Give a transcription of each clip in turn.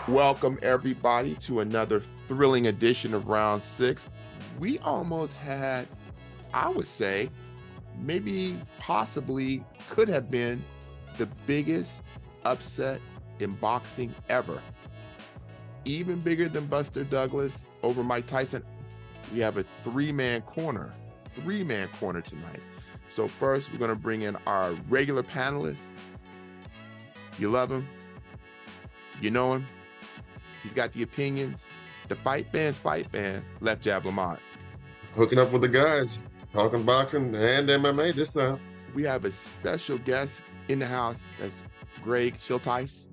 Welcome everybody to another thrilling edition of Round 6. We almost had, I would say, maybe possibly could have been the biggest upset in boxing ever. Even bigger than Buster Douglas over Mike Tyson. We have a three-man corner tonight. So first, we're going to bring in our regular panelists. You love him. You know him. He's got the opinions. The fight fan, Left Jab Lamont. Hooking up with the guys, talking boxing and MMA this time. We have a special guest in the house. That's Greg Schultheis.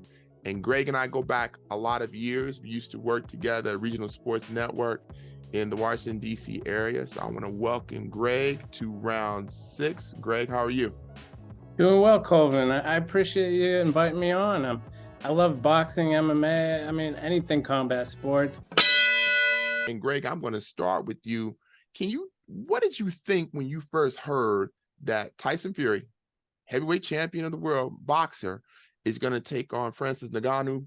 And Greg and I go back a lot of years. We used to work together at Regional Sports Network in the Washington, D.C. area. So I want to welcome Greg to Round 6. Greg, how are you? Doing well, Colvin. I appreciate you inviting me on. I love boxing, MMA, anything combat sports. And Greg, I'm going to start with you. What did you think when you first heard that Tyson Fury, heavyweight champion of the world boxer, is going to take on Francis Ngannou,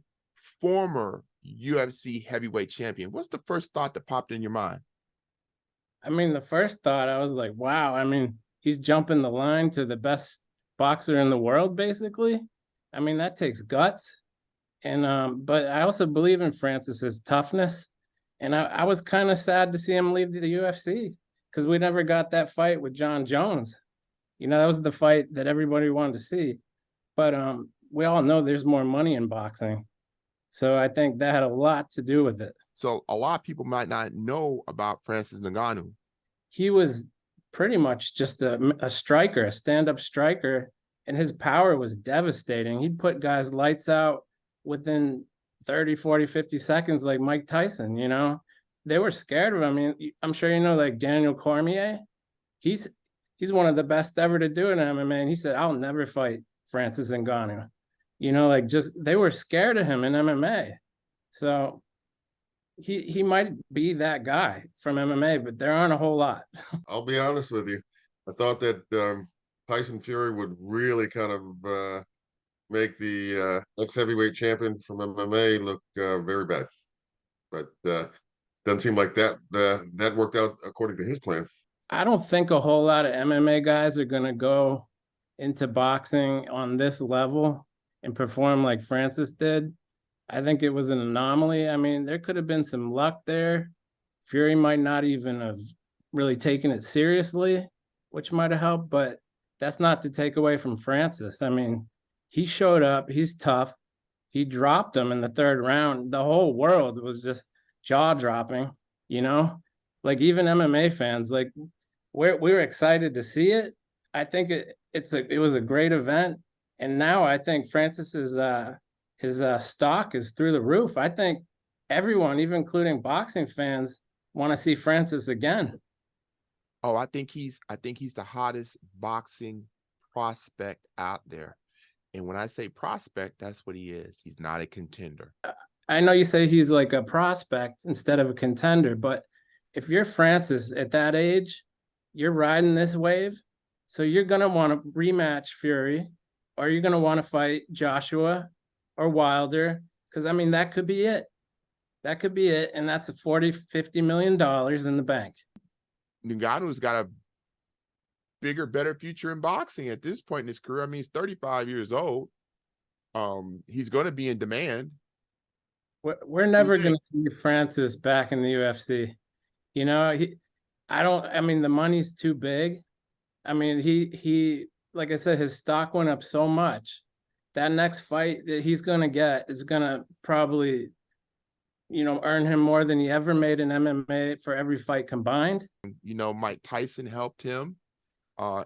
former UFC heavyweight champion? What's the first thought that popped in your mind? The first thought, I was like, wow, he's jumping the line to the best boxer in the world, basically. That takes guts. And but I also believe in Francis's toughness. And I was kind of sad to see him leave the UFC because we never got that fight with John Jones. That was the fight that everybody wanted to see. But we all know there's more money in boxing. So I think that had a lot to do with it. So a lot of people might not know about Francis Ngannou. He was pretty much just a striker, a stand-up striker, and his power was devastating. He'd put guys lights out within 30, 40, 50 seconds, like Mike Tyson. They were scared of him. I'm sure like Daniel Cormier. He's one of the best ever to do it in MMA. And he said, I'll never fight Francis Ngannou. They were scared of him in MMA. So he might be that guy from MMA, but there aren't a whole lot. I'll be honest with you. I thought that Tyson Fury would really kind of make the ex-heavyweight champion from MMA look very bad. But doesn't seem like that worked out according to his plan. I don't think a whole lot of MMA guys are going to go into boxing on this level and perform like Francis did. I think it was an anomaly. There could have been some luck there. Fury might not even have really taken it seriously, which might have helped, but that's not to take away from Francis. He showed up, he's tough. He dropped him in the third round. The whole world was just jaw-dropping, Like even MMA fans, like we were excited to see it. I think it was a great event. And now I think Francis's his stock is through the roof. I think everyone, even including boxing fans, want to see Francis again. Oh, I think he's the hottest boxing prospect out there. And when I say prospect, that's what he is. He's not a contender. I know you say he's like a prospect instead of a contender, but if you're Francis at that age, you're riding this wave. So you're going to want to rematch Fury, or you're going to want to fight Joshua or Wilder, because that could be it. That could be it. And that's a $40-50 million in the bank. Ngannou's got a bigger, better future in boxing at this point in his career. He's 35 years old. He's going to be in demand. We're never going to see Francis back in the UFC. The money's too big. He like I said, his stock went up so much. That next fight that he's going to get is going to probably, earn him more than he ever made in MMA for every fight combined. Mike Tyson helped him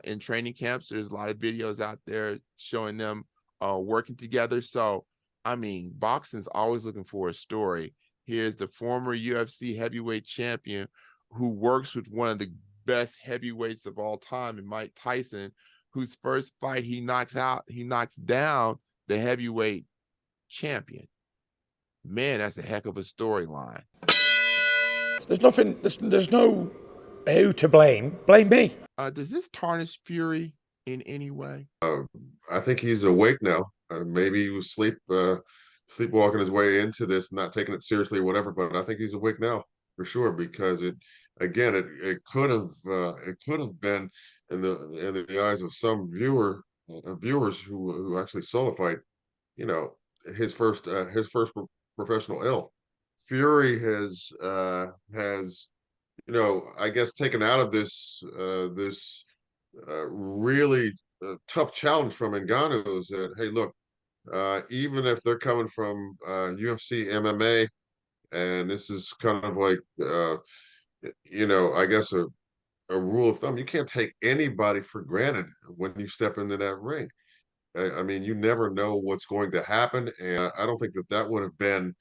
in training camps. There's a lot of videos out there showing them working together. So, boxing's always looking for a story. Here's the former UFC heavyweight champion who works with one of the best heavyweights of all time, in Mike Tyson, whose first fight he knocks down the heavyweight champion. Man, that's a heck of a storyline. There's no who to blame. Blame me. Does this tarnish Fury in any way? I think he's awake now. Maybe he was sleepwalking his way into this, not taking it seriously, or whatever. But I think he's awake now for sure, because it could have been in the eyes of some viewers who actually saw the fight, you know, his first professional L. Fury has I guess taken out of this really tough challenge from Ngannou is that, hey, look, even if they're coming from UFC MMA, and this is kind of like I guess a rule of thumb, you can't take anybody for granted when you step into that ring. I mean, you never know what's going to happen, and I don't think that would have been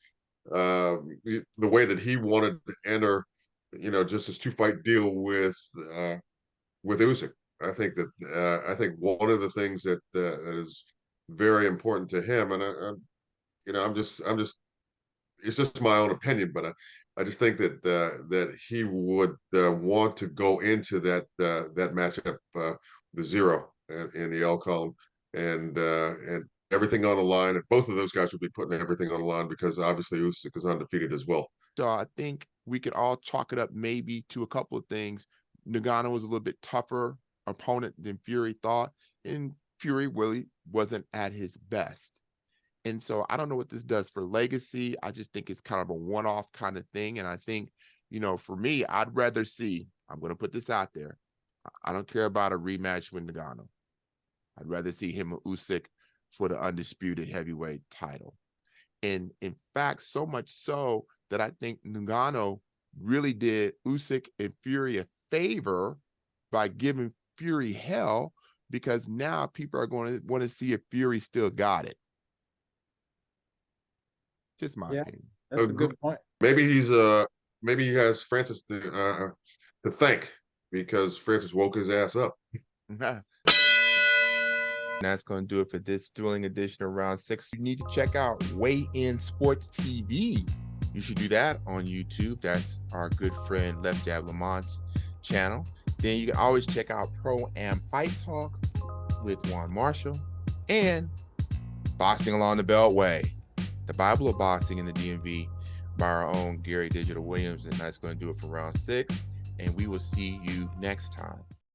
the way that he wanted to enter, just his 2-fight deal with Usyk. I think one of the things that is very important to him, and I'm just it's just my own opinion, but I just think that he would want to go into that matchup the zero in the L column, and everything on the line. And both of those guys would be putting everything on the line, because obviously Usyk is undefeated as well. So I think we could all chalk it up maybe to a couple of things. Ngannou was a little bit tougher opponent than Fury thought, and Fury really wasn't at his best. And so I don't know what this does for legacy. I just think it's kind of a one-off kind of thing. And I think, for me, I'd rather see, I'm going to put this out there, I don't care about a rematch with Ngannou. I'd rather see him and Usyk for the undisputed heavyweight title. And in fact, so much so that I think Ngannou really did Usyk and Fury a favor by giving Fury hell, because now people are going to want to see if Fury still got it. Just my opinion. That's a good point. Maybe maybe he has Francis to thank, because Francis woke his ass up. That's going to do it for this thrilling edition of Round 6. You need to check out Weigh In Sports TV. You should do that on YouTube. That's our good friend Left Jab Lamont's channel. Then you can always check out Pro Am Fight Talk with Juan Marshall, and Boxing Along the Beltway, the Bible of Boxing in the DMV, by our own Gary Digital Williams. And that's going to do it for Round 6. And we will see you next time.